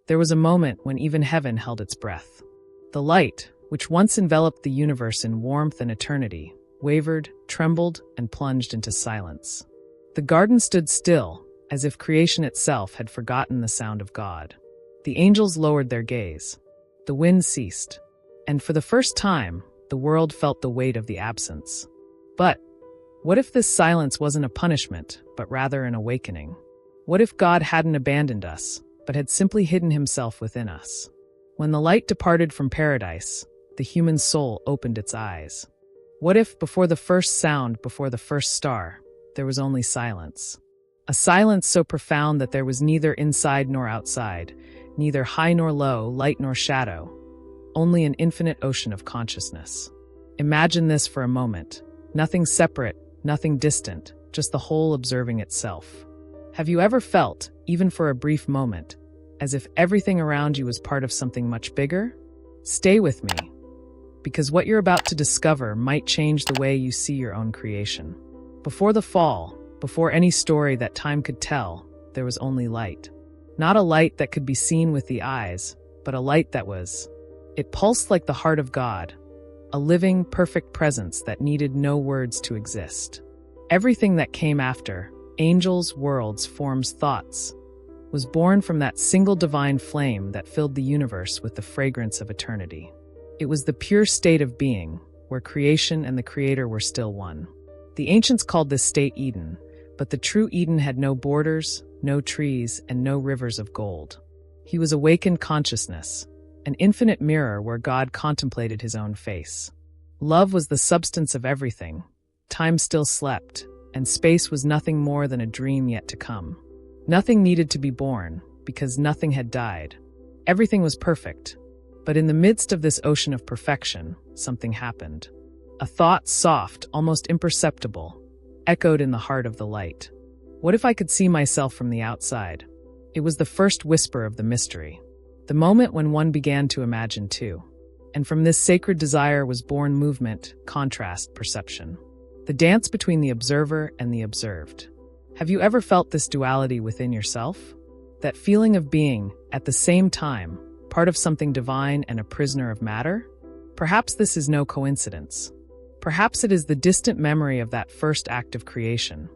There was a moment when even heaven held its breath. The light, which once enveloped the universe in warmth and eternity, wavered, trembled, and plunged into silence. The garden stood still, as if creation itself had forgotten the sound of God. The angels lowered their gaze. The wind ceased. And for the first time, the world felt the weight of the absence. But what if this silence wasn't a punishment, but rather an awakening? What if God hadn't abandoned us, but had simply hidden himself within us? When the light departed from paradise, the human soul opened its eyes. What if, before the first sound, before the first star, there was only silence? A silence so profound that there was neither inside nor outside, neither high nor low, light nor shadow, only an infinite ocean of consciousness. Imagine this for a moment. Nothing separate, nothing distant, just the whole observing itself. Have you ever felt, even for a brief moment, as if everything around you was part of something much bigger? Stay with me, because what you're about to discover might change the way you see your own creation. Before the fall, before any story that time could tell, there was only light. Not a light that could be seen with the eyes, but a light that was. It pulsed like the heart of God, a living, perfect presence that needed no words to exist. Everything that came after, angels, worlds, forms, thoughts, was born from that single divine flame that filled the universe with the fragrance of eternity. It was the pure state of being, where creation and the Creator were still one. The ancients called this state Eden, but the true Eden had no borders, no trees, and no rivers of gold. He was awakened consciousness, an infinite mirror where God contemplated his own face. Love was the substance of everything. Time still slept, and space was nothing more than a dream yet to come. Nothing needed to be born, because nothing had died. Everything was perfect. But in the midst of this ocean of perfection, something happened. A thought, soft, almost imperceptible, echoed in the heart of the light. What if I could see myself from the outside? It was the first whisper of the mystery. The moment when one began to imagine too. And from this sacred desire was born movement, contrast, perception. The dance between the observer and the observed. Have you ever felt this duality within yourself? That feeling of being, at the same time, part of something divine and a prisoner of matter? Perhaps this is no coincidence. Perhaps it is the distant memory of that first act of creation,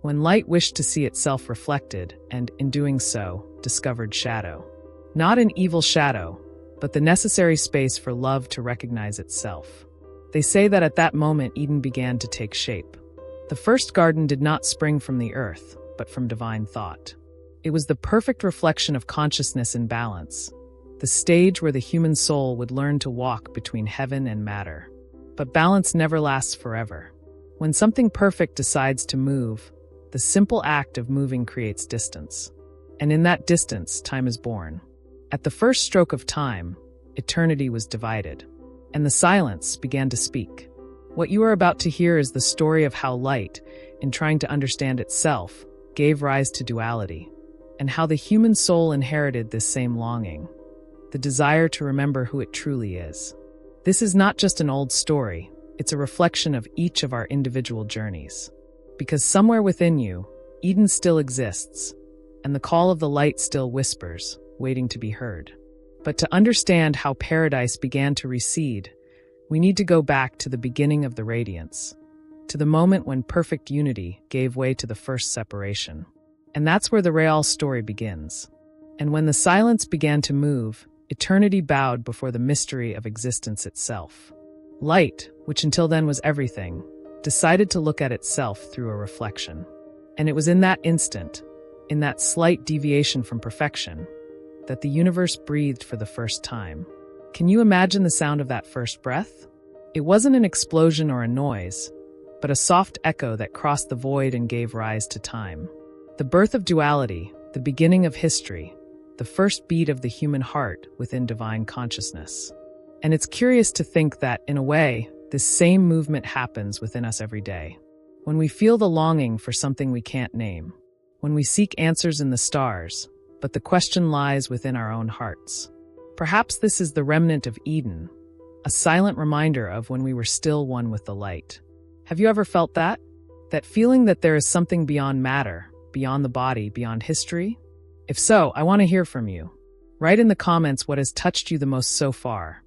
when light wished to see itself reflected and, in doing so, discovered shadow. Not an evil shadow, but the necessary space for love to recognize itself. They say that at that moment Eden began to take shape. The first garden did not spring from the earth, but from divine thought. It was the perfect reflection of consciousness in balance, the stage where the human soul would learn to walk between heaven and matter. But balance never lasts forever. When something perfect decides to move, the simple act of moving creates distance. And in that distance, time is born. At the first stroke of time, eternity was divided, and the silence began to speak. What you are about to hear is the story of how light, in trying to understand itself, gave rise to duality, and how the human soul inherited this same longing, the desire to remember who it truly is. This is not just an old story, it's a reflection of each of our individual journeys. Because somewhere within you, Eden still exists, and the call of the light still whispers, waiting to be heard. But to understand how paradise began to recede, we need to go back to the beginning of the radiance, to the moment when perfect unity gave way to the first separation. And that's where the real story begins. And when the silence began to move, eternity bowed before the mystery of existence itself. Light, which until then was everything, decided to look at itself through a reflection. And it was in that instant, in that slight deviation from perfection, that the universe breathed for the first time. Can you imagine the sound of that first breath? It wasn't an explosion or a noise, but a soft echo that crossed the void and gave rise to time. The birth of duality, the beginning of history, the first beat of the human heart within divine consciousness. And it's curious to think that, in a way, this same movement happens within us every day. When we feel the longing for something we can't name, when we seek answers in the stars, but the question lies within our own hearts. Perhaps this is the remnant of Eden, a silent reminder of when we were still one with the light. Have you ever felt that? That feeling that there is something beyond matter, beyond the body, beyond history? If so, I want to hear from you. Write in the comments what has touched you the most so far,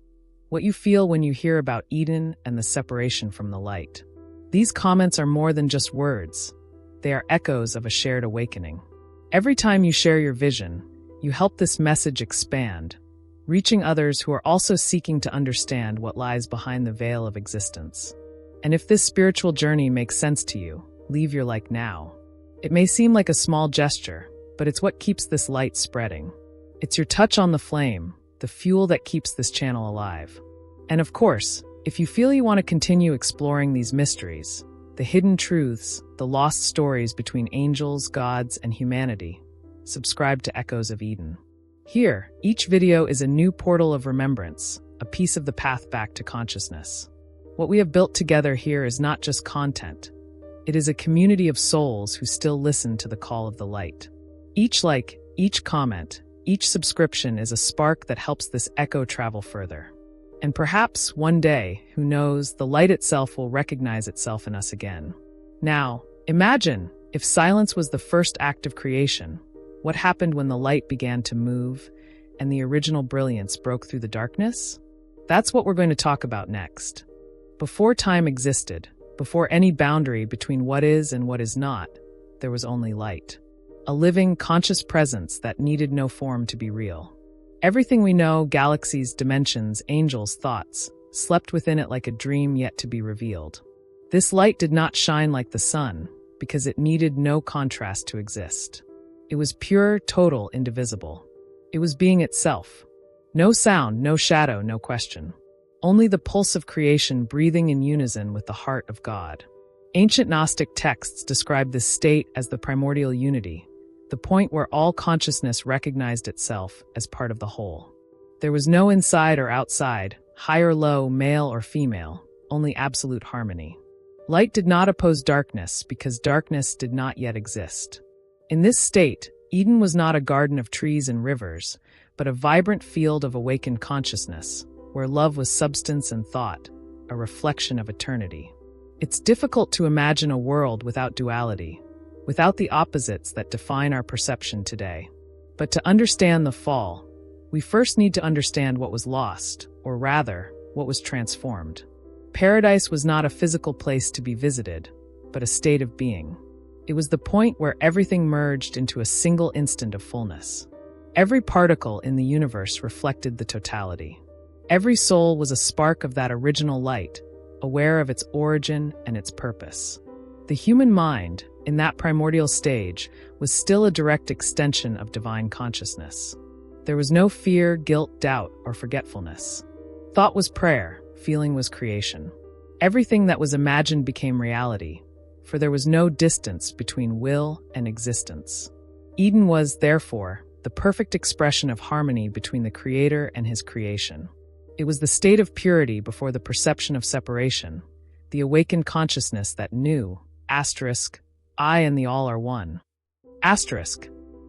what you feel when you hear about Eden and the separation from the light. These comments are more than just words. They are echoes of a shared awakening. Every time you share your vision, you help this message expand, reaching others who are also seeking to understand what lies behind the veil of existence. And if this spiritual journey makes sense to you, leave your like now. It may seem like a small gesture, but it's what keeps this light spreading. It's your touch on the flame, the fuel that keeps this channel alive. And of course, if you feel you want to continue exploring these mysteries, the hidden truths, the lost stories between angels, gods, and humanity, subscribe to Echoes of Eden. Here, each video is a new portal of remembrance, a piece of the path back to consciousness. What we have built together here is not just content. It is a community of souls who still listen to the call of the light. Each like, each comment, each subscription is a spark that helps this echo travel further. And perhaps one day, who knows, the light itself will recognize itself in us again. Now, imagine if silence was the first act of creation. What happened when the light began to move and the original brilliance broke through the darkness? That's what we're going to talk about next. Before time existed, before any boundary between what is and what is not, there was only light. A living, conscious presence that needed no form to be real. Everything we know, galaxies, dimensions, angels, thoughts, slept within it like a dream yet to be revealed. This light did not shine like the sun, because it needed no contrast to exist. It was pure, total, indivisible. It was being itself. No sound, no shadow, no question. Only the pulse of creation breathing in unison with the heart of God. Ancient Gnostic texts describe this state as the primordial unity, the point where all consciousness recognized itself as part of the whole. There was no inside or outside, high or low, male or female, only absolute harmony. Light did not oppose darkness because darkness did not yet exist. In this state, Eden was not a garden of trees and rivers, but a vibrant field of awakened consciousness, where love was substance and thought, a reflection of eternity. It's difficult to imagine a world without duality, without the opposites that define our perception today. But to understand the fall, we first need to understand what was lost, or rather, what was transformed. Paradise was not a physical place to be visited, but a state of being. It was the point where everything merged into a single instant of fullness. Every particle in the universe reflected the totality. Every soul was a spark of that original light, aware of its origin and its purpose. The human mind, in that primordial stage, was still a direct extension of divine consciousness. There was no fear, guilt, doubt, or forgetfulness. Thought was prayer, feeling was creation. Everything that was imagined became reality, for there was no distance between will and existence. Eden was, therefore, the perfect expression of harmony between the Creator and His creation. It was the state of purity before the perception of separation, the awakened consciousness that knew, I and the all are one.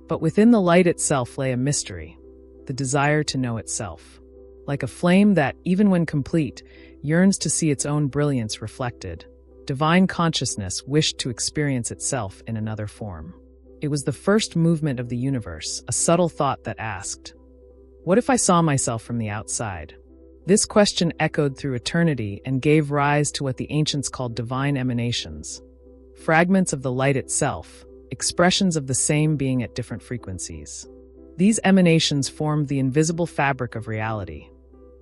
But within the light itself lay a mystery, the desire to know itself. Like a flame that, even when complete, yearns to see its own brilliance reflected, divine consciousness wished to experience itself in another form. It was the first movement of the universe, a subtle thought that asked, what if I saw myself from the outside? This question echoed through eternity and gave rise to what the ancients called divine emanations, fragments of the light itself, expressions of the same being at different frequencies. These emanations formed the invisible fabric of reality,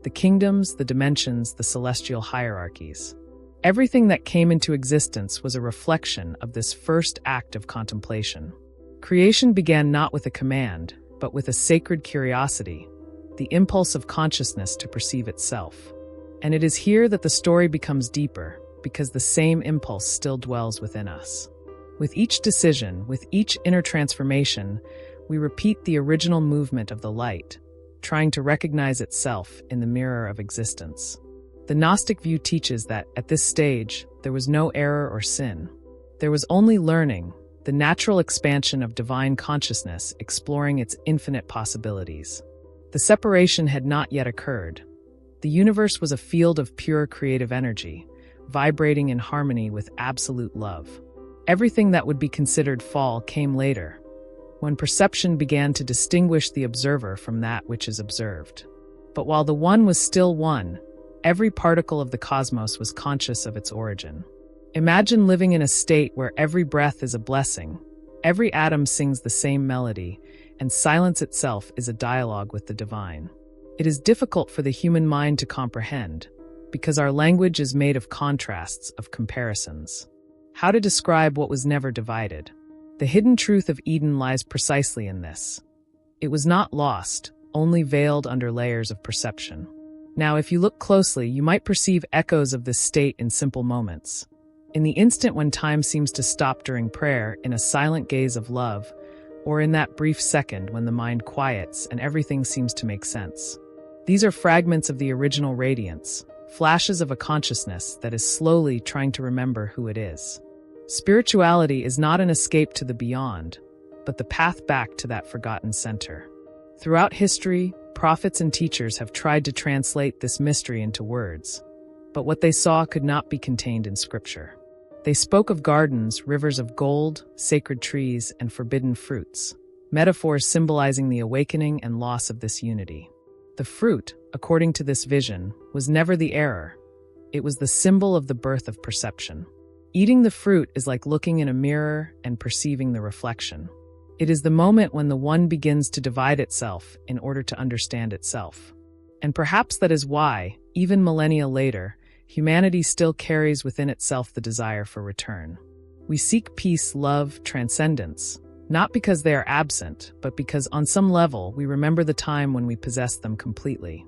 the kingdoms, the dimensions, the celestial hierarchies. Everything that came into existence was a reflection of this first act of contemplation. Creation began not with a command, but with a sacred curiosity, the impulse of consciousness to perceive itself. And it is here that the story becomes deeper, because the same impulse still dwells within us. With each decision, with each inner transformation, we repeat the original movement of the light, trying to recognize itself in the mirror of existence. The Gnostic view teaches that, at this stage, there was no error or sin. There was only learning, the natural expansion of divine consciousness exploring its infinite possibilities. The separation had not yet occurred. The universe was a field of pure creative energy, vibrating in harmony with absolute love. Everything that would be considered fall came later, when perception began to distinguish the observer from that which is observed. But while the one was still one, every particle of the cosmos was conscious of its origin. Imagine living in a state where every breath is a blessing, every atom sings the same melody, and silence itself is a dialogue with the divine. It is difficult for the human mind to comprehend, because our language is made of contrasts, of comparisons. How to describe what was never divided? The hidden truth of Eden lies precisely in this. It was not lost, only veiled under layers of perception. Now, if you look closely, you might perceive echoes of this state in simple moments. In the instant when time seems to stop during prayer, in a silent gaze of love, or in that brief second when the mind quiets and everything seems to make sense. These are fragments of the original radiance, flashes of a consciousness that is slowly trying to remember who it is. Spirituality is not an escape to the beyond, but the path back to that forgotten center. Throughout history, prophets and teachers have tried to translate this mystery into words, but what they saw could not be contained in scripture. They spoke of gardens, rivers of gold, sacred trees, and forbidden fruits, metaphors symbolizing the awakening and loss of this unity. The fruit, according to this vision, was never the error. It was the symbol of the birth of perception. Eating the fruit is like looking in a mirror and perceiving the reflection. It is the moment when the one begins to divide itself in order to understand itself. And perhaps that is why, even millennia later, humanity still carries within itself the desire for return. We seek peace, love, transcendence, not because they are absent, but because on some level we remember the time when we possessed them completely.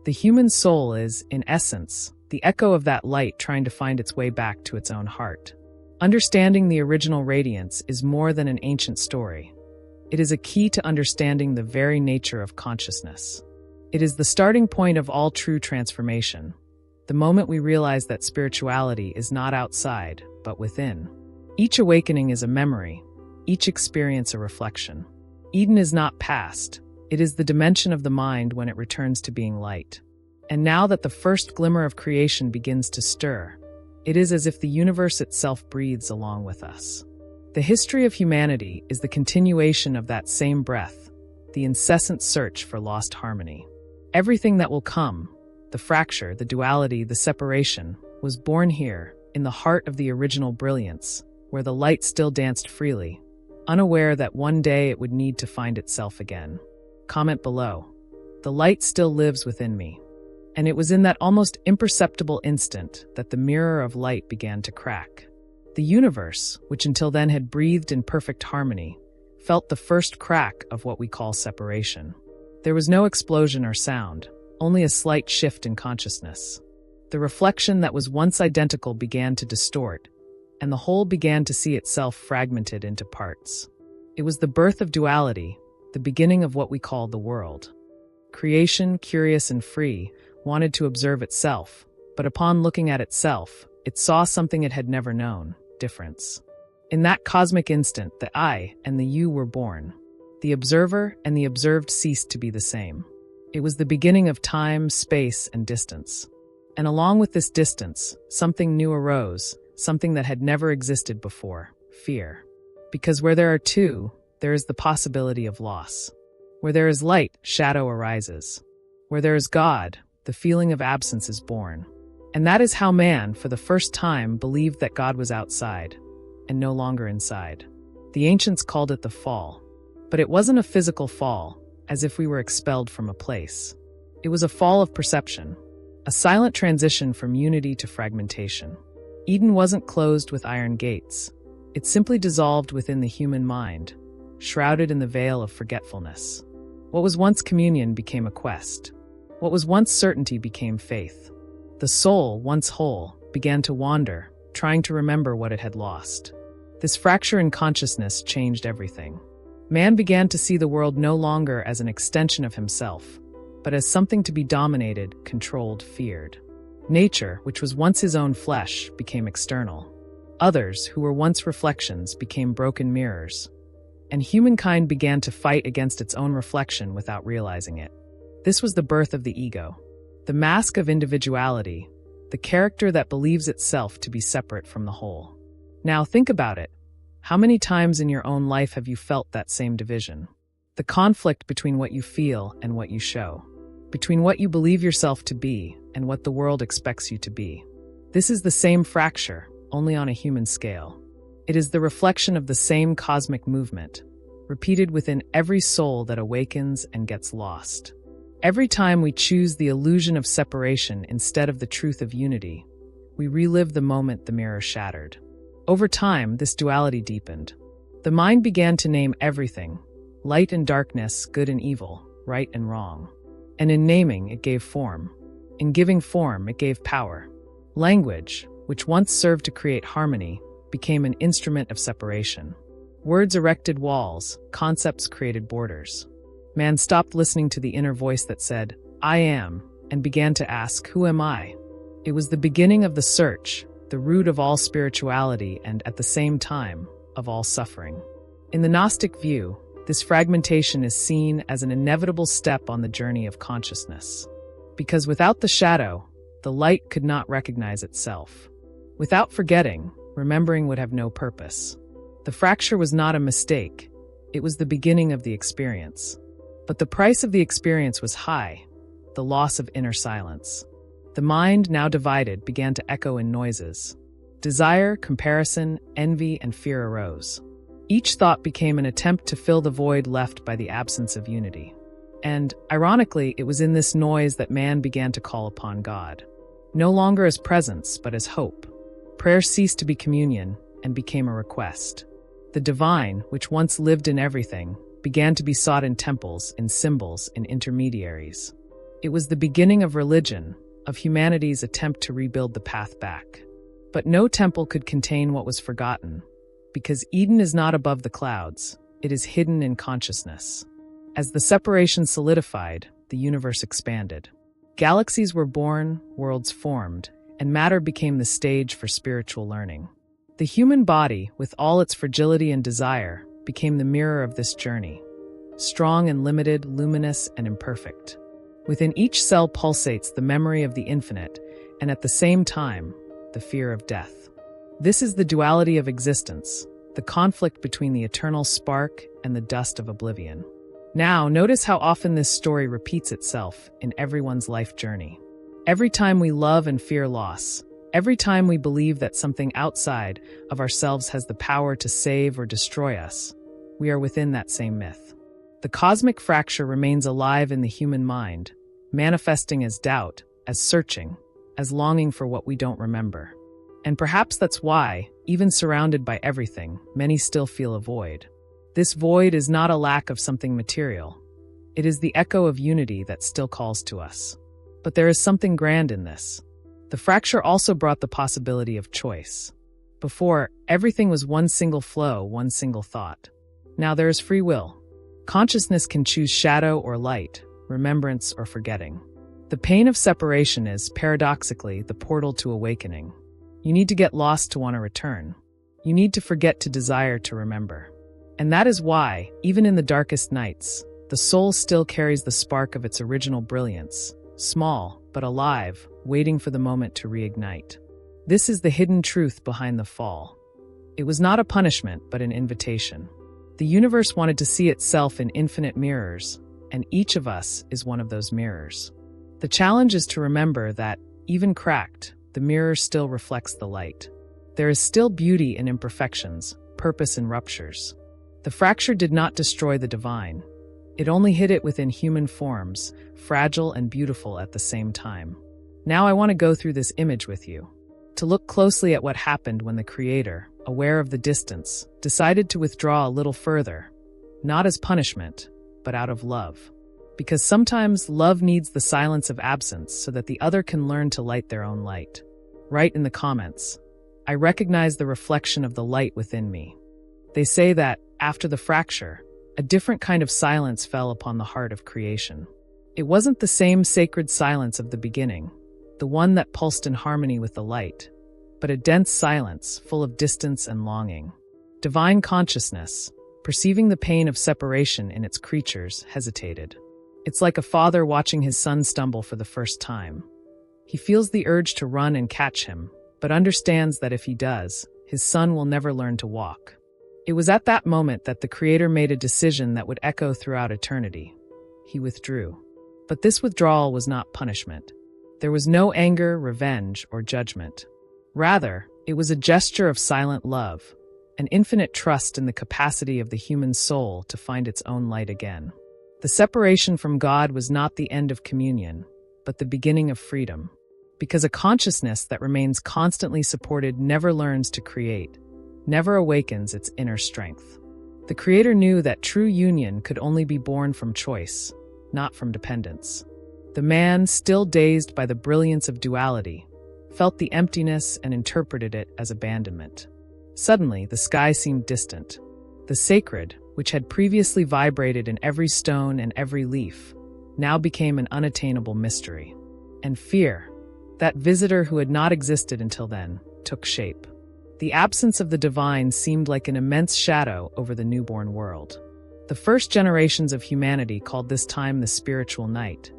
The human soul is, in essence, the echo of that light trying to find its way back to its own heart. Understanding the original radiance is more than an ancient story. It is a key to understanding the very nature of consciousness. It is the starting point of all true transformation, the moment we realize that spirituality is not outside, but within. Each awakening is a memory, each experience a reflection. Eden is not past, it is the dimension of the mind when it returns to being light. And now that the first glimmer of creation begins to stir, it is as if the universe itself breathes along with us. The history of humanity is the continuation of that same breath, the incessant search for lost harmony. Everything that will come, the fracture, the duality, the separation, was born here, in the heart of the original brilliance, where the light still danced freely, unaware that one day it would need to find itself again. Comment below. The light still lives within me. And it was in that almost imperceptible instant that the mirror of light began to crack. The universe, which until then had breathed in perfect harmony, felt the first crack of what we call separation. There was no explosion or sound, only a slight shift in consciousness. The reflection that was once identical began to distort, and the whole began to see itself fragmented into parts. It was the birth of duality, the beginning of what we call the world. Creation, curious and free, wanted to observe itself, but upon looking at itself, it saw something it had never known: difference. In that cosmic instant, the I and the you were born. The observer and the observed ceased to be the same. It was the beginning of time, space, and distance. And along with this distance, something new arose, something that had never existed before: fear. Because where there are two, there is the possibility of loss. Where there is light, shadow arises. Where there is God, the feeling of absence is born. And that is how man, for the first time, believed that God was outside, and no longer inside. The ancients called it the fall. But it wasn't a physical fall, as if we were expelled from a place. It was a fall of perception, a silent transition from unity to fragmentation. Eden wasn't closed with iron gates. It simply dissolved within the human mind, shrouded in the veil of forgetfulness. What was once communion became a quest. What was once certainty became faith. The soul, once whole, began to wander, trying to remember what it had lost. This fracture in consciousness changed everything. Man began to see the world no longer as an extension of himself, but as something to be dominated, controlled, feared. Nature, which was once his own flesh, became external. Others, who were once reflections, became broken mirrors. And humankind began to fight against its own reflection without realizing it. This was the birth of the ego, the mask of individuality, the character that believes itself to be separate from the whole. Now think about it. How many times in your own life have you felt that same division? The conflict between what you feel and what you show, between what you believe yourself to be and what the world expects you to be. This is the same fracture, only on a human scale. It is the reflection of the same cosmic movement, repeated within every soul that awakens and gets lost. Every time we choose the illusion of separation instead of the truth of unity, we relive the moment the mirror shattered. Over time, this duality deepened. The mind began to name everything, light and darkness, good and evil, right and wrong. And in naming, it gave form. In giving form, it gave power. Language, which once served to create harmony, became an instrument of separation. Words erected walls, concepts created borders. Man stopped listening to the inner voice that said, "I am," and began to ask, "Who am I?" It was the beginning of the search, the root of all spirituality and, at the same time, of all suffering. In the Gnostic view, this fragmentation is seen as an inevitable step on the journey of consciousness. Because without the shadow, the light could not recognize itself. Without forgetting, remembering would have no purpose. The fracture was not a mistake. It was the beginning of the experience. But the price of the experience was high, the loss of inner silence. The mind, now divided, began to echo in noises. Desire, comparison, envy, and fear arose. Each thought became an attempt to fill the void left by the absence of unity. And, ironically, it was in this noise that man began to call upon God. No longer as presence, but as hope. Prayer ceased to be communion and became a request. The divine, which once lived in everything, began to be sought in temples, in symbols, in intermediaries. It was the beginning of religion, of humanity's attempt to rebuild the path back. But no temple could contain what was forgotten, because Eden is not above the clouds, it is hidden in consciousness. As the separation solidified, the universe expanded. Galaxies were born, worlds formed, and matter became the stage for spiritual learning. The human body, with all its fragility and desire, became the mirror of this journey. Strong and limited, luminous and imperfect. Within each cell pulsates the memory of the infinite, and at the same time, the fear of death. This is the duality of existence, the conflict between the eternal spark and the dust of oblivion. Now, notice how often this story repeats itself in everyone's life journey. Every time we love and fear loss, every time we believe that something outside of ourselves has the power to save or destroy us, we are within that same myth. The cosmic fracture remains alive in the human mind, manifesting as doubt, as searching, as longing for what we don't remember. And perhaps that's why, even surrounded by everything, many still feel a void. This void is not a lack of something material. It is the echo of unity that still calls to us. But there is something grand in this. The fracture also brought the possibility of choice. Before, everything was one single flow, one single thought. Now there is free will. Consciousness can choose shadow or light, remembrance or forgetting. The pain of separation is, paradoxically, the portal to awakening. You need to get lost to want to return. You need to forget to desire to remember. And that is why, even in the darkest nights, the soul still carries the spark of its original brilliance, small but alive, waiting for the moment to reignite. This is the hidden truth behind the fall. It was not a punishment, but an invitation. The universe wanted to see itself in infinite mirrors, and each of us is one of those mirrors. The challenge is to remember that, even cracked, the mirror still reflects the light. There is still beauty in imperfections, purpose in ruptures. The fracture did not destroy the divine. It only hid it within human forms, fragile and beautiful at the same time. Now I want to go through this image with you, to look closely at what happened when the Creator, aware of the distance, decided to withdraw a little further, not as punishment, but out of love. Because sometimes love needs the silence of absence so that the other can learn to light their own light. Write in the comments, "I recognize the reflection of the light within me." They say that, after the fracture, a different kind of silence fell upon the heart of creation. It wasn't the same sacred silence of the beginning, the one that pulsed in harmony with the light, but a dense silence full of distance and longing. Divine consciousness, perceiving the pain of separation in its creatures, hesitated. It's like a father watching his son stumble for the first time. He feels the urge to run and catch him, but understands that if he does, his son will never learn to walk. It was at that moment that the Creator made a decision that would echo throughout eternity. He withdrew. But this withdrawal was not punishment. There was no anger, revenge, or judgment. Rather, it was a gesture of silent love, an infinite trust in the capacity of the human soul to find its own light again. The separation from God was not the end of communion, but the beginning of freedom. Because a consciousness that remains constantly supported never learns to create, never awakens its inner strength. The Creator knew that true union could only be born from choice, not from dependence. The man, still dazed by the brilliance of duality, felt the emptiness and interpreted it as abandonment. Suddenly, the sky seemed distant. The sacred, which had previously vibrated in every stone and every leaf, now became an unattainable mystery. And fear, that visitor who had not existed until then, took shape. The absence of the divine seemed like an immense shadow over the newborn world. The first generations of humanity called this time the spiritual night,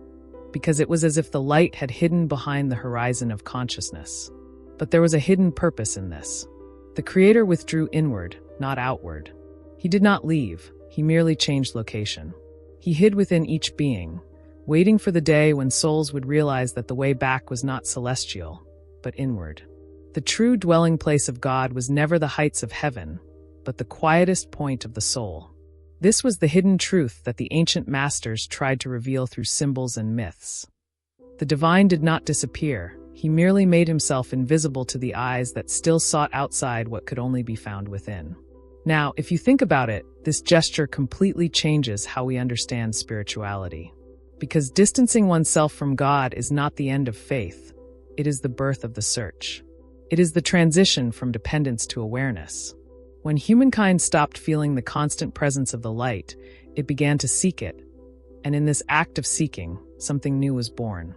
because it was as if the light had hidden behind the horizon of consciousness. But there was a hidden purpose in this. The Creator withdrew inward, not outward. He did not leave, he merely changed location. He hid within each being, waiting for the day when souls would realize that the way back was not celestial, but inward. The true dwelling place of God was never the heights of heaven, but the quietest point of the soul. This was the hidden truth that the ancient masters tried to reveal through symbols and myths. The divine did not disappear, he merely made himself invisible to the eyes that still sought outside what could only be found within. Now, if you think about it, this gesture completely changes how we understand spirituality. Because distancing oneself from God is not the end of faith, it is the birth of the search. It is the transition from dependence to awareness. When humankind stopped feeling the constant presence of the light, it began to seek it. And in this act of seeking, something new was born.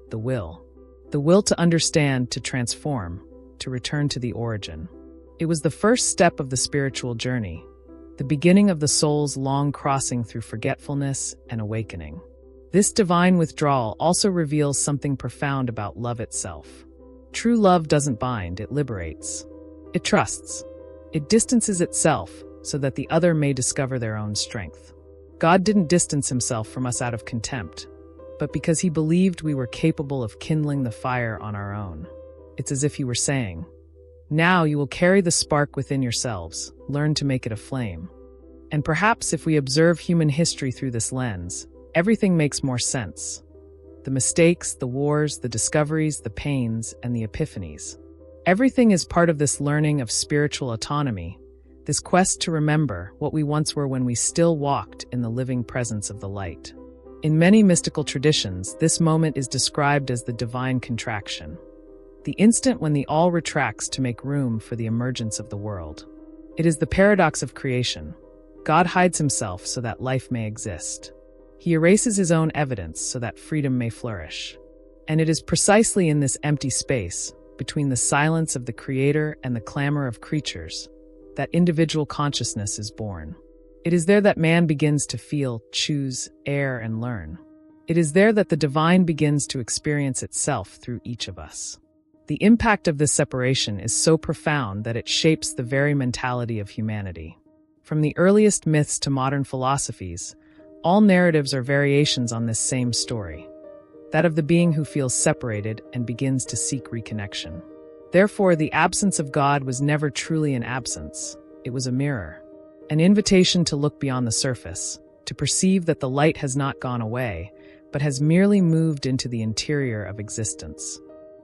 The will. The will to understand, to transform, to return to the origin. It was the first step of the spiritual journey, the beginning of the soul's long crossing through forgetfulness and awakening. This divine withdrawal also reveals something profound about love itself. True love doesn't bind, it liberates. It trusts. It distances itself so that the other may discover their own strength. God didn't distance himself from us out of contempt, but because he believed we were capable of kindling the fire on our own. It's as if he were saying, "Now you will carry the spark within yourselves, learn to make it a flame." And perhaps if we observe human history through this lens, everything makes more sense. The mistakes, the wars, the discoveries, the pains, and the epiphanies. Everything is part of this learning of spiritual autonomy, this quest to remember what we once were when we still walked in the living presence of the light. In many mystical traditions, this moment is described as the divine contraction, the instant when the all retracts to make room for the emergence of the world. It is the paradox of creation. God hides himself so that life may exist. He erases his own evidence so that freedom may flourish. And it is precisely in this empty space, between the silence of the Creator and the clamor of creatures, that individual consciousness is born. It is there that man begins to feel, choose, err, and learn. It is there that the divine begins to experience itself through each of us. The impact of this separation is so profound that it shapes the very mentality of humanity. From the earliest myths to modern philosophies, all narratives are variations on this same story, that of the being who feels separated and begins to seek reconnection. Therefore, the absence of God was never truly an absence. It was a mirror, an invitation to look beyond the surface, to perceive that the light has not gone away, but has merely moved into the interior of existence.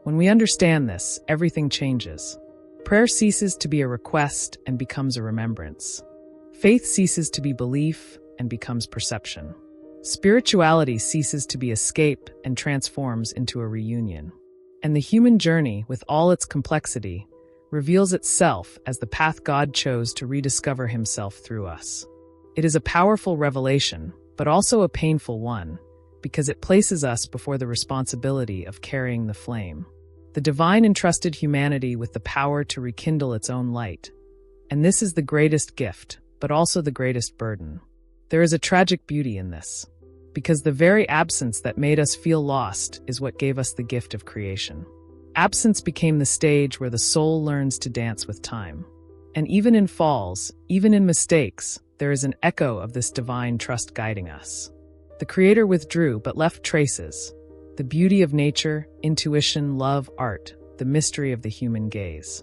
When we understand this, everything changes. Prayer ceases to be a request and becomes a remembrance. Faith ceases to be belief and becomes perception. Spirituality ceases to be escape and transforms into a reunion. And the human journey, with all its complexity, reveals itself as the path God chose to rediscover himself through us. It is a powerful revelation, but also a painful one, because it places us before the responsibility of carrying the flame. The divine entrusted humanity with the power to rekindle its own light. And this is the greatest gift, but also the greatest burden. There is a tragic beauty in this, because the very absence that made us feel lost is what gave us the gift of creation. Absence became the stage where the soul learns to dance with time. And even in falls, even in mistakes, there is an echo of this divine trust guiding us. The Creator withdrew but left traces. The beauty of nature, intuition, love, art, the mystery of the human gaze.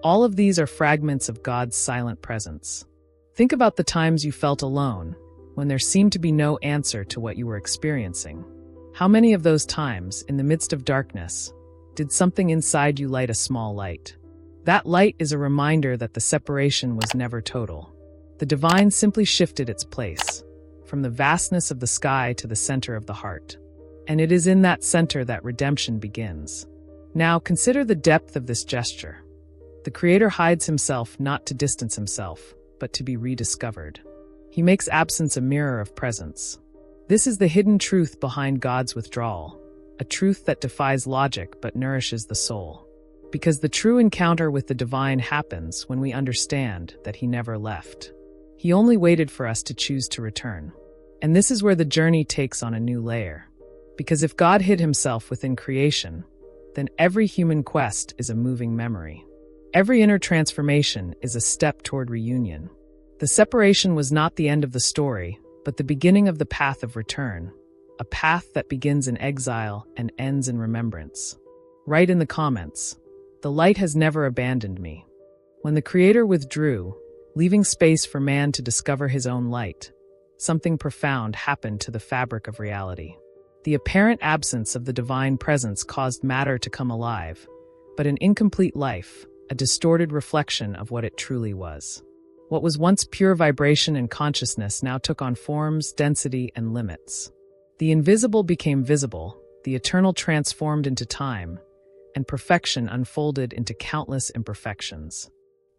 All of these are fragments of God's silent presence. Think about the times you felt alone, when there seemed to be no answer to what you were experiencing. How many of those times, in the midst of darkness, did something inside you light a small light? That light is a reminder that the separation was never total. The divine simply shifted its place, from the vastness of the sky to the center of the heart. And it is in that center that redemption begins. Now consider the depth of this gesture. The Creator hides himself not to distance himself, but to be rediscovered. He makes absence a mirror of presence. This is the hidden truth behind God's withdrawal, a truth that defies logic but nourishes the soul. Because the true encounter with the divine happens when we understand that he never left. He only waited for us to choose to return. And this is where the journey takes on a new layer. Because if God hid himself within creation, then every human quest is a moving memory. Every inner transformation is a step toward reunion. The separation was not the end of the story, but the beginning of the path of return, a path that begins in exile and ends in remembrance. Write in the comments, "The light has never abandoned me." When the Creator withdrew, leaving space for man to discover his own light, something profound happened to the fabric of reality. The apparent absence of the divine presence caused matter to come alive, but an incomplete life, a distorted reflection of what it truly was. What was once pure vibration and consciousness now took on forms, density, and limits. The invisible became visible, the eternal transformed into time, and perfection unfolded into countless imperfections.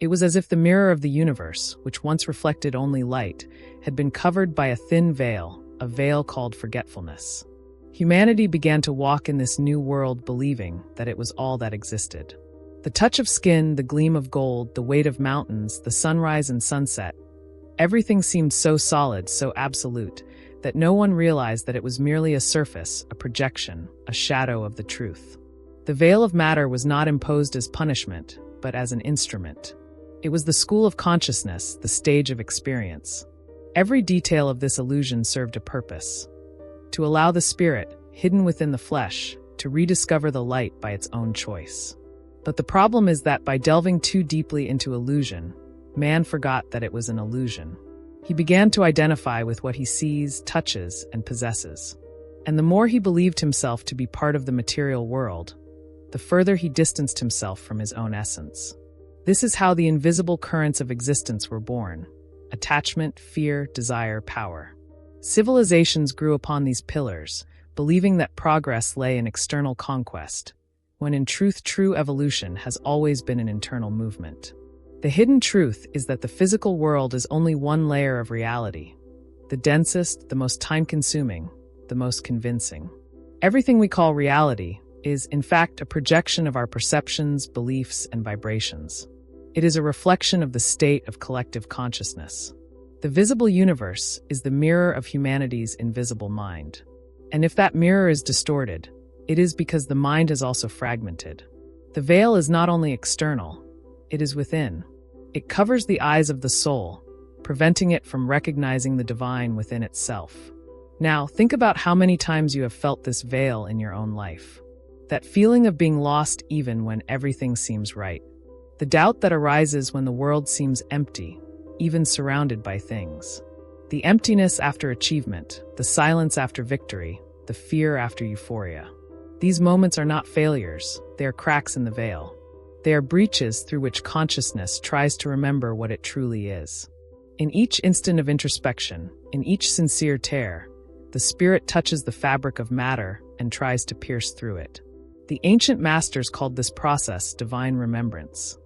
It was as if the mirror of the universe, which once reflected only light, had been covered by a thin veil, a veil called forgetfulness. Humanity began to walk in this new world believing that it was all that existed. The touch of skin, the gleam of gold, the weight of mountains, the sunrise and sunset, everything seemed so solid, so absolute, that no one realized that it was merely a surface, a projection, a shadow of the truth. The veil of matter was not imposed as punishment, but as an instrument. It was the school of consciousness, the stage of experience. Every detail of this illusion served a purpose: to allow the spirit, hidden within the flesh, to rediscover the light by its own choice. But the problem is that by delving too deeply into illusion, man forgot that it was an illusion. He began to identify with what he sees, touches, and possesses. And the more he believed himself to be part of the material world, the further he distanced himself from his own essence. This is how the invisible currents of existence were born: attachment, fear, desire, power. Civilizations grew upon these pillars, believing that progress lay in external conquest, when in truth true evolution has always been an internal movement. The hidden truth is that the physical world is only one layer of reality, the densest, the most time-consuming, the most convincing. Everything we call reality is, in fact, a projection of our perceptions, beliefs, and vibrations. It is a reflection of the state of collective consciousness. The visible universe is the mirror of humanity's invisible mind. And if that mirror is distorted, it is because the mind is also fragmented. The veil is not only external, it is within. It covers the eyes of the soul, preventing it from recognizing the divine within itself. Now, think about how many times you have felt this veil in your own life. That feeling of being lost even when everything seems right. The doubt that arises when the world seems empty, even surrounded by things. The emptiness after achievement, the silence after victory, the fear after euphoria. These moments are not failures, they are cracks in the veil. They are breaches through which consciousness tries to remember what it truly is. In each instant of introspection, in each sincere tear, the spirit touches the fabric of matter and tries to pierce through it. The ancient masters called this process divine remembrance.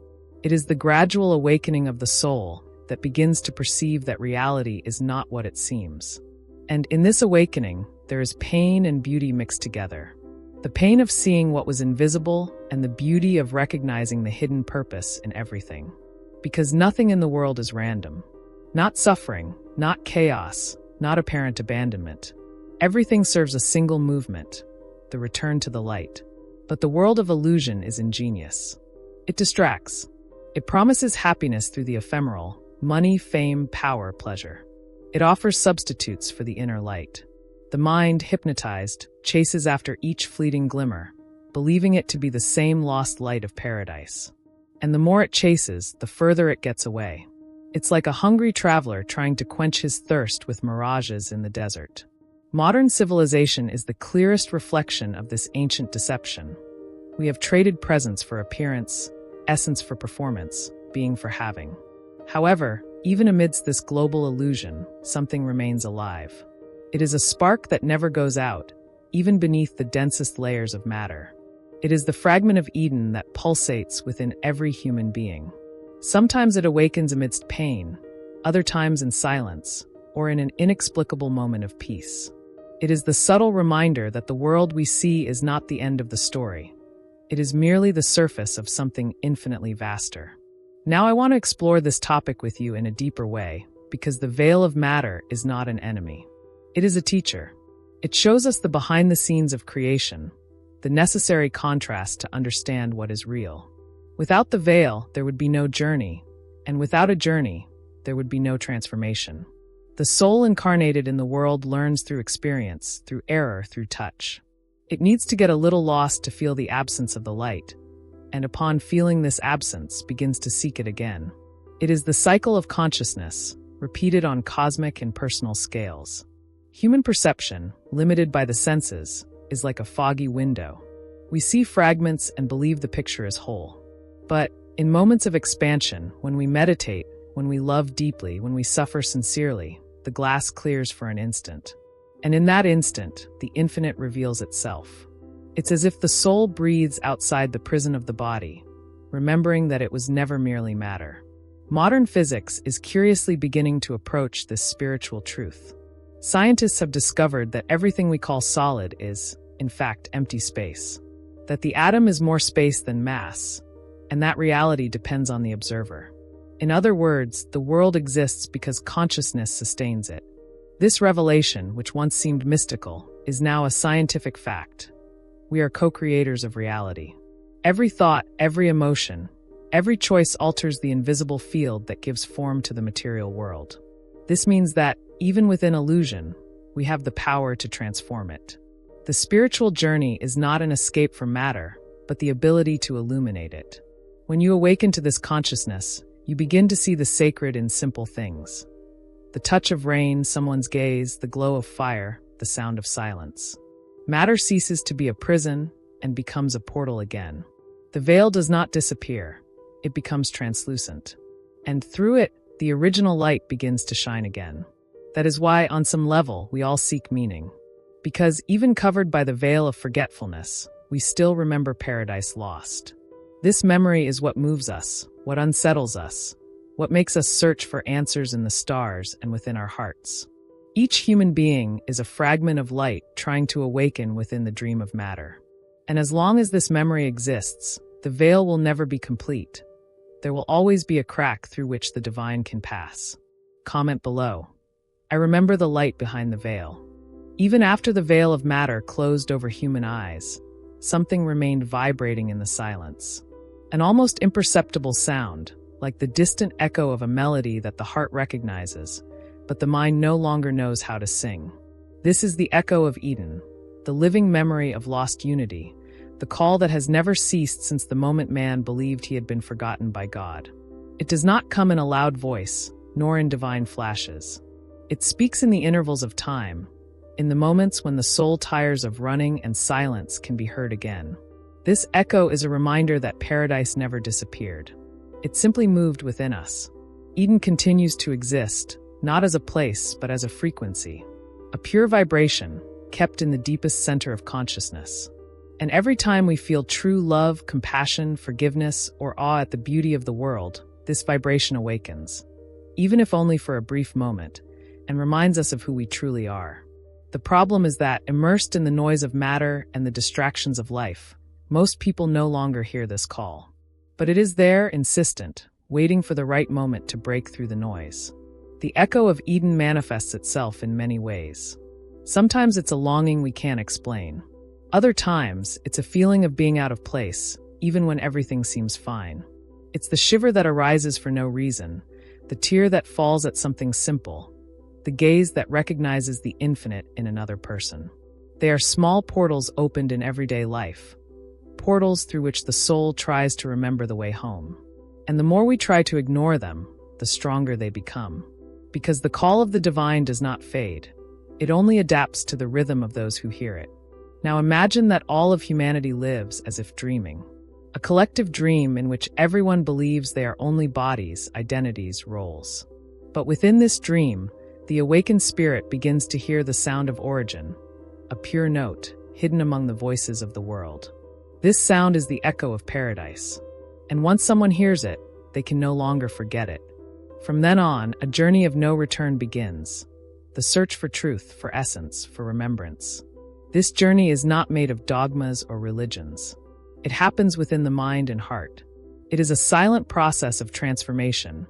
It is the gradual awakening of the soul that begins to perceive that reality is not what it seems. And in this awakening, there is pain and beauty mixed together. The pain of seeing what was invisible and the beauty of recognizing the hidden purpose in everything. Because nothing in the world is random. Not suffering, not chaos, not apparent abandonment. Everything serves a single movement, the return to the light. But the world of illusion is ingenious. It distracts. It promises happiness through the ephemeral, money, fame, power, pleasure. It offers substitutes for the inner light. The mind, hypnotized, chases after each fleeting glimmer, believing it to be the same lost light of paradise. And the more it chases, the further it gets away. It's like a hungry traveler trying to quench his thirst with mirages in the desert. Modern civilization is the clearest reflection of this ancient deception. We have traded presence for appearance, essence for performance, being for having. However, even amidst this global illusion, something remains alive. It is a spark that never goes out, even beneath the densest layers of matter. It is the fragment of Eden that pulsates within every human being. Sometimes it awakens amidst pain, other times in silence, or in an inexplicable moment of peace. It is the subtle reminder that the world we see is not the end of the story. It is merely the surface of something infinitely vaster. Now I want to explore this topic with you in a deeper way, because the veil of matter is not an enemy. It is a teacher. It shows us the behind the scenes of creation, the necessary contrast to understand what is real. Without the veil, there would be no journey, and without a journey, there would be no transformation. The soul incarnated in the world learns through experience, through error, through touch. It needs to get a little lost to feel the absence of the light, and upon feeling this absence, begins to seek it again. It is the cycle of consciousness, repeated on cosmic and personal scales. Human perception, limited by the senses, is like a foggy window. We see fragments and believe the picture is whole. But in moments of expansion, when we meditate, when we love deeply, when we suffer sincerely, the glass clears for an instant. And in that instant, the infinite reveals itself. It's as if the soul breathes outside the prison of the body, remembering that it was never merely matter. Modern physics is curiously beginning to approach this spiritual truth. Scientists have discovered that everything we call solid is, in fact, empty space. That the atom is more space than mass, and that reality depends on the observer. In other words, the world exists because consciousness sustains it. This revelation, which once seemed mystical, is now a scientific fact. We are co-creators of reality. Every thought, every emotion, every choice alters the invisible field that gives form to the material world. This means that, even within illusion, we have the power to transform it. The spiritual journey is not an escape from matter, but the ability to illuminate it. When you awaken to this consciousness, you begin to see the sacred in simple things. The touch of rain, someone's gaze, the glow of fire, the sound of silence. Matter ceases to be a prison and becomes a portal again. The veil does not disappear. It becomes translucent. And through it, the original light begins to shine again. That is why, on some level, we all seek meaning. Because even covered by the veil of forgetfulness, we still remember paradise lost. This memory is what moves us, what unsettles us, what makes us search for answers in the stars and within our hearts. Each human being is a fragment of light trying to awaken within the dream of matter. And as long as this memory exists, the veil will never be complete. There will always be a crack through which the divine can pass. Comment below. I remember the light behind the veil. Even after the veil of matter closed over human eyes, something remained vibrating in the silence. An almost imperceptible sound, like the distant echo of a melody that the heart recognizes, but the mind no longer knows how to sing. This is the echo of Eden, the living memory of lost unity, the call that has never ceased since the moment man believed he had been forgotten by God. It does not come in a loud voice, nor in divine flashes. It speaks in the intervals of time, in the moments when the soul tires of running and silence can be heard again. This echo is a reminder that paradise never disappeared. It simply moved within us. Eden continues to exist, not as a place, but as a frequency, a pure vibration kept in the deepest center of consciousness. And every time we feel true love, compassion, forgiveness, or awe at the beauty of the world, this vibration awakens, even if only for a brief moment, and reminds us of who we truly are. The problem is that, immersed in the noise of matter and the distractions of life, most people no longer hear this call. But it is there, insistent, waiting for the right moment to break through the noise. The echo of Eden manifests itself in many ways. Sometimes it's a longing we can't explain. Other times, it's a feeling of being out of place, even when everything seems fine. It's the shiver that arises for no reason, the tear that falls at something simple, the gaze that recognizes the infinite in another person. They are small portals opened in everyday life, portals through which the soul tries to remember the way home. And the more we try to ignore them, the stronger they become. Because the call of the divine does not fade. It only adapts to the rhythm of those who hear it. Now imagine that all of humanity lives as if dreaming. A collective dream in which everyone believes they are only bodies, identities, roles. But within this dream, the awakened spirit begins to hear the sound of origin, a pure note hidden among the voices of the world. This sound is the echo of paradise. And once someone hears it, they can no longer forget it. From then on, a journey of no return begins. The search for truth, for essence, for remembrance. This journey is not made of dogmas or religions. It happens within the mind and heart. It is a silent process of transformation,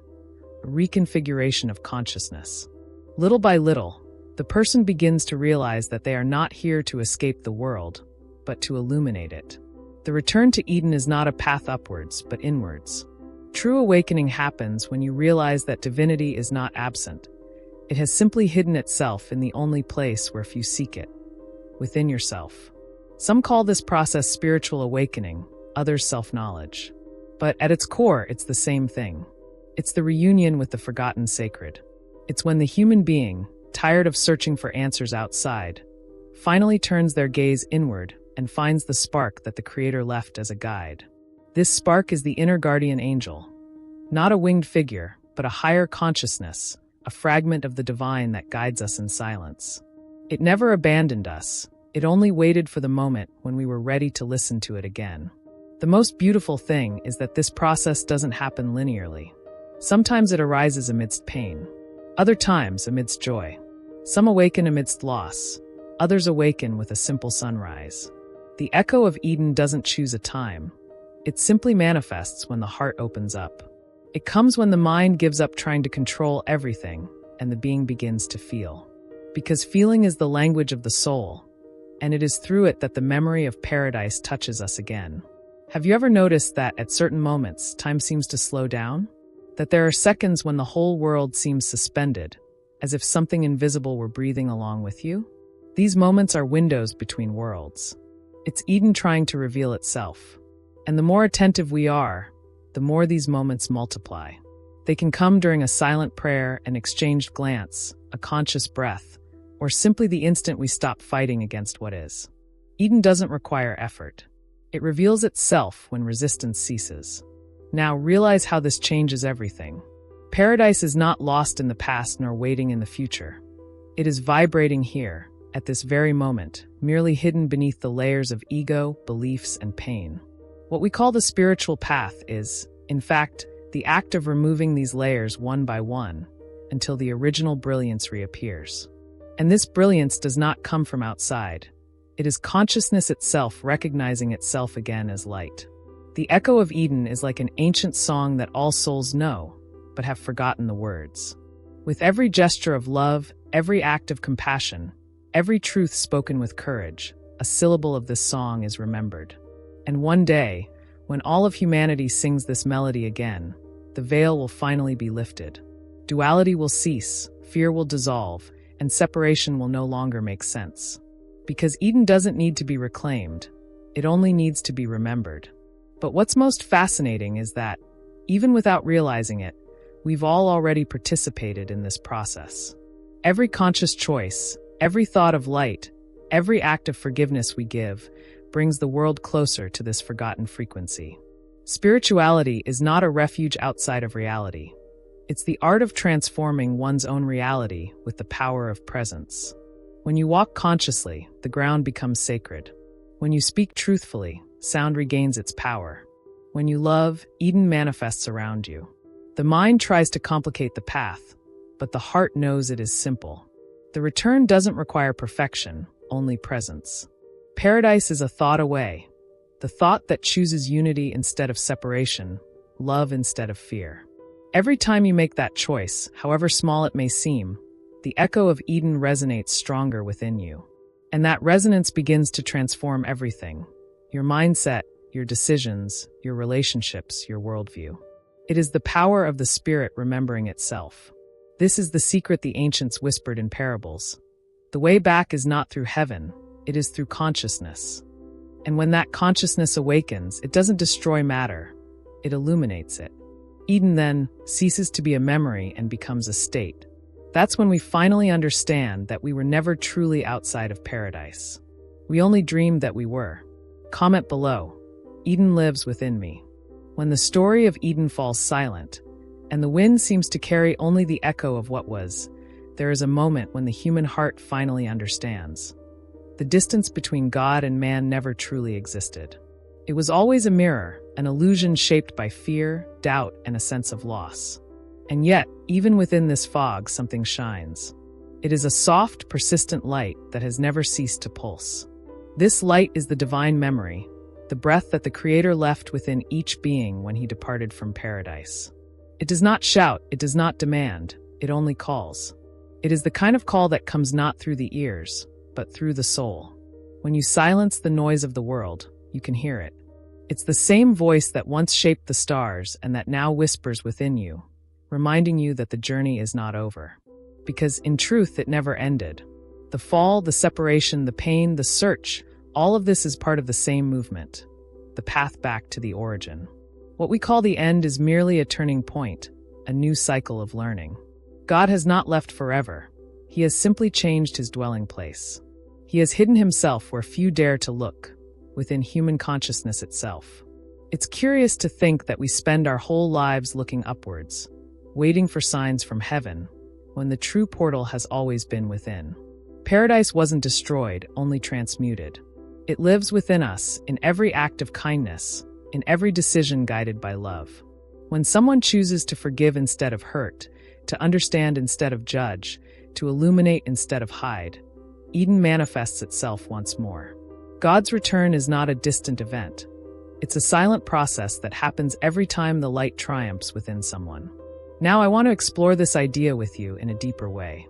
a reconfiguration of consciousness. Little by little, the person begins to realize that they are not here to escape the world, but to illuminate it. The return to Eden is not a path upwards, but inwards. True awakening happens when you realize that divinity is not absent. It has simply hidden itself in the only place where few seek it, within yourself. Some call this process spiritual awakening, others self-knowledge. But at its core, it's the same thing. It's the reunion with the forgotten sacred. It's when the human being, tired of searching for answers outside, finally turns their gaze inward and finds the spark that the Creator left as a guide. This spark is the inner guardian angel, not a winged figure, but a higher consciousness, a fragment of the divine that guides us in silence. It never abandoned us. It only waited for the moment when we were ready to listen to it again. The most beautiful thing is that this process doesn't happen linearly. Sometimes it arises amidst pain, other times amidst joy. Some awaken amidst loss, others awaken with a simple sunrise. The echo of Eden doesn't choose a time. It simply manifests when the heart opens up. It comes when the mind gives up trying to control everything and the being begins to feel. Because feeling is the language of the soul, and it is through it that the memory of paradise touches us again. Have you ever noticed that at certain moments, time seems to slow down? That there are seconds when the whole world seems suspended, as if something invisible were breathing along with you? These moments are windows between worlds. It's Eden trying to reveal itself. And the more attentive we are, the more these moments multiply. They can come during a silent prayer, an exchanged glance, a conscious breath, or simply the instant we stop fighting against what is. Eden doesn't require effort. It reveals itself when resistance ceases. Now realize how this changes everything. Paradise is not lost in the past nor waiting in the future. It is vibrating here, at this very moment, merely hidden beneath the layers of ego, beliefs, and pain. What we call the spiritual path is, in fact, the act of removing these layers one by one until the original brilliance reappears. And this brilliance does not come from outside. It is consciousness itself recognizing itself again as light. The echo of Eden is like an ancient song that all souls know, but have forgotten the words. With every gesture of love, every act of compassion, every truth spoken with courage, a syllable of this song is remembered. And one day, when all of humanity sings this melody again, the veil will finally be lifted. Duality will cease, fear will dissolve, and separation will no longer make sense. Because Eden doesn't need to be reclaimed, it only needs to be remembered. But what's most fascinating is that, even without realizing it, we've all already participated in this process. Every conscious choice, every thought of light, every act of forgiveness we give, brings the world closer to this forgotten frequency. Spirituality is not a refuge outside of reality. It's the art of transforming one's own reality with the power of presence. When you walk consciously, the ground becomes sacred. When you speak truthfully, sound regains its power. When you love, Eden manifests around you. The mind tries to complicate the path, but the heart knows it is simple. The return doesn't require perfection, only presence. Paradise is a thought away, the thought that chooses unity instead of separation, love instead of fear. Every time you make that choice, however small it may seem, the echo of Eden resonates stronger within you. And that resonance begins to transform everything: your mindset, your decisions, your relationships, your worldview. It is the power of the spirit remembering itself. This is the secret the ancients whispered in parables. The way back is not through heaven, it is through consciousness. And when that consciousness awakens, it doesn't destroy matter, it illuminates it. Eden then ceases to be a memory and becomes a state. That's when we finally understand that we were never truly outside of paradise. We only dreamed that we were. Comment below. Eden lives within me. When the story of Eden falls silent, and the wind seems to carry only the echo of what was, there is a moment when the human heart finally understands. The distance between God and man never truly existed. It was always a mirror, an illusion shaped by fear, doubt, and a sense of loss. And yet, even within this fog, something shines. It is a soft, persistent light that has never ceased to pulse. This light is the divine memory, the breath that the Creator left within each being when he departed from paradise. It does not shout, it does not demand, it only calls. It is the kind of call that comes not through the ears, but through the soul. When you silence the noise of the world, you can hear it. It's the same voice that once shaped the stars and that now whispers within you, reminding you that the journey is not over. Because in truth, it never ended. The fall, the separation, the pain, the search, all of this is part of the same movement, the path back to the origin. What we call the end is merely a turning point, a new cycle of learning. God has not left forever. He has simply changed his dwelling place. He has hidden himself where few dare to look, within human consciousness itself. It's curious to think that we spend our whole lives looking upwards, waiting for signs from heaven, when the true portal has always been within. Paradise wasn't destroyed, only transmuted. It lives within us, in every act of kindness, in every decision guided by love. When someone chooses to forgive instead of hurt, to understand instead of judge, to illuminate instead of hide, Eden manifests itself once more. God's return is not a distant event. It's a silent process that happens every time the light triumphs within someone. Now I want to explore this idea with you in a deeper way.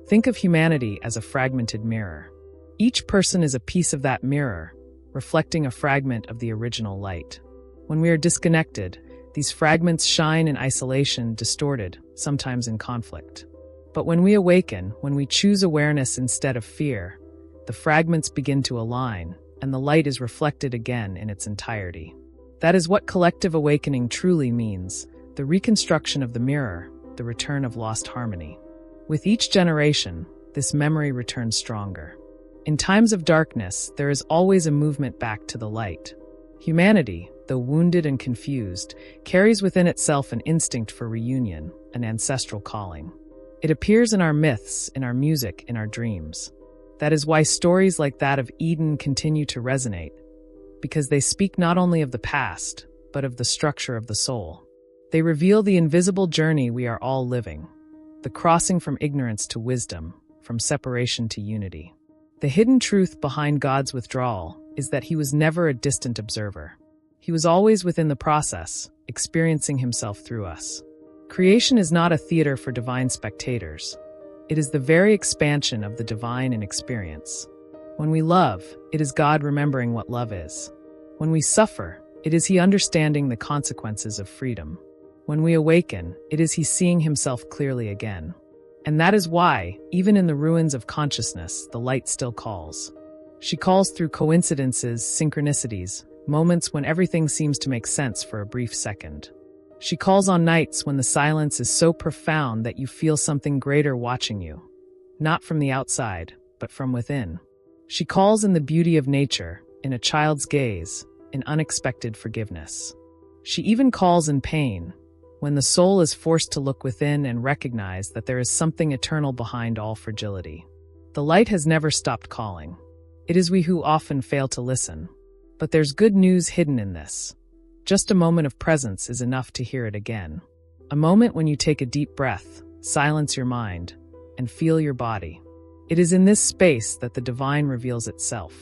Think of humanity as a fragmented mirror. Each person is a piece of that mirror, reflecting a fragment of the original light. When we are disconnected, these fragments shine in isolation, distorted, sometimes in conflict. But when we awaken, when we choose awareness instead of fear, the fragments begin to align, and the light is reflected again in its entirety. That is what collective awakening truly means, the reconstruction of the mirror, the return of lost harmony. With each generation, this memory returns stronger. In times of darkness, there is always a movement back to the light. Humanity, though wounded and confused, carries within itself an instinct for reunion, an ancestral calling. It appears in our myths, in our music, in our dreams. That is why stories like that of Eden continue to resonate, because they speak not only of the past, but of the structure of the soul. They reveal the invisible journey we are all living, the crossing from ignorance to wisdom, from separation to unity. The hidden truth behind God's withdrawal is that he was never a distant observer. He was always within the process, experiencing himself through us. Creation is not a theater for divine spectators. It is the very expansion of the divine in experience. When we love, it is God remembering what love is. When we suffer, it is he understanding the consequences of freedom. When we awaken, it is he seeing himself clearly again. And that is why, even in the ruins of consciousness, the light still calls. She calls through coincidences, synchronicities, moments when everything seems to make sense for a brief second. She calls on nights when the silence is so profound that you feel something greater watching you, not from the outside, but from within. She calls in the beauty of nature, in a child's gaze, in unexpected forgiveness. She even calls in pain, when the soul is forced to look within and recognize that there is something eternal behind all fragility. The light has never stopped calling. It is we who often fail to listen. But there's good news hidden in this. Just a moment of presence is enough to hear it again. A moment when you take a deep breath, silence your mind, and feel your body. It is in this space that the divine reveals itself.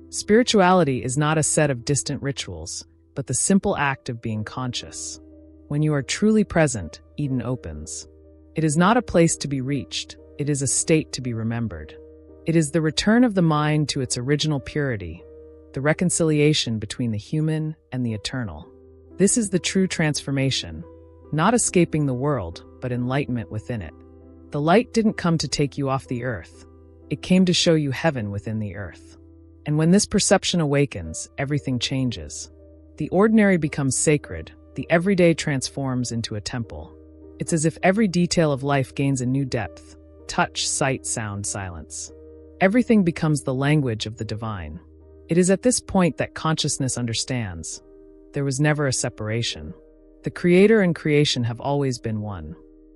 Spirituality is not a set of distant rituals, but the simple act of being conscious. When you are truly present, Eden opens. It is not a place to be reached, it is a state to be remembered. It is the return of the mind to its original purity, the reconciliation between the human and the eternal. This is the true transformation, not escaping the world, but enlightenment within it. The light didn't come to take you off the earth. It came to show you heaven within the earth. And when this perception awakens, everything changes. The ordinary becomes sacred, the everyday transforms into a temple. It's as if every detail of life gains a new depth: touch, sight, sound, silence. Everything becomes the language of the divine. It is at this point that consciousness understands. There was never a separation. The Creator and creation have always been one.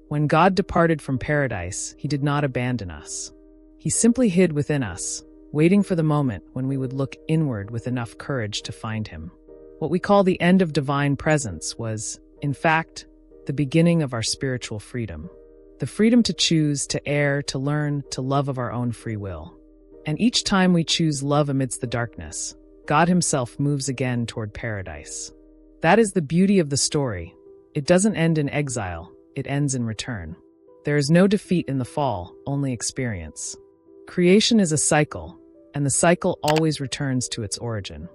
When God departed from paradise, He did not abandon us. He simply hid within us, waiting for the moment when we would look inward with enough courage to find Him. What we call the end of divine presence was, in fact, the beginning of our spiritual freedom. The freedom to choose, to err, to learn, to love of our own free will. And each time we choose love amidst the darkness, God Himself moves again toward paradise. That is the beauty of the story. It doesn't end in exile, it ends in return. There is no defeat in the fall, only experience. Creation is a cycle, and the cycle always returns to its origin.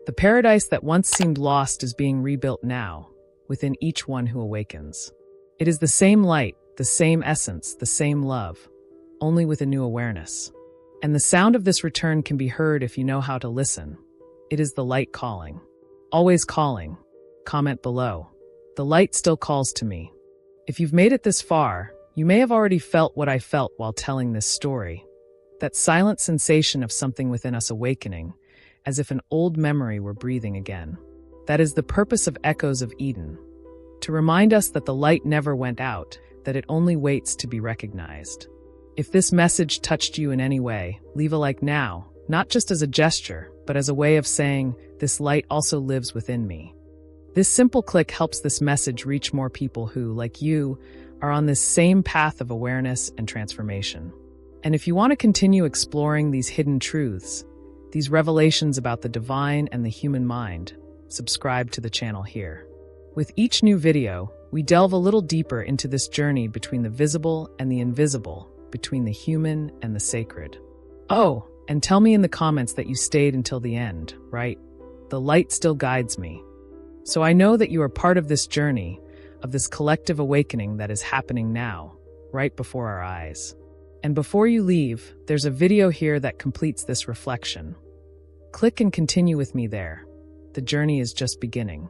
The paradise that once seemed lost is being rebuilt now, within each one who awakens. It is the same light, the same essence, the same love, only with a new awareness. And the sound of this return can be heard if you know how to listen. It is the light calling. Always calling. Comment below. The light still calls to me. If you've made it this far, you may have already felt what I felt while telling this story. That silent sensation of something within us awakening, as if an old memory were breathing again. That is the purpose of Echoes of Eden. To remind us that the light never went out, that it only waits to be recognized. If this message touched you in any way, leave a like now, not just as a gesture, but as a way of saying, this light also lives within me. This simple click helps this message reach more people who, like you, are on this same path of awareness and transformation. And if you want to continue exploring these hidden truths, these revelations about the divine and the human mind, subscribe to the channel here. With each new video, we delve a little deeper into this journey between the visible and the invisible, between the human and the sacred. Oh, and tell me in the comments that you stayed until the end, right? The light still guides me. So I know that you are part of this journey, of this collective awakening that is happening now, right before our eyes. And before you leave, there's a video here that completes this reflection. Click and continue with me there. The journey is just beginning.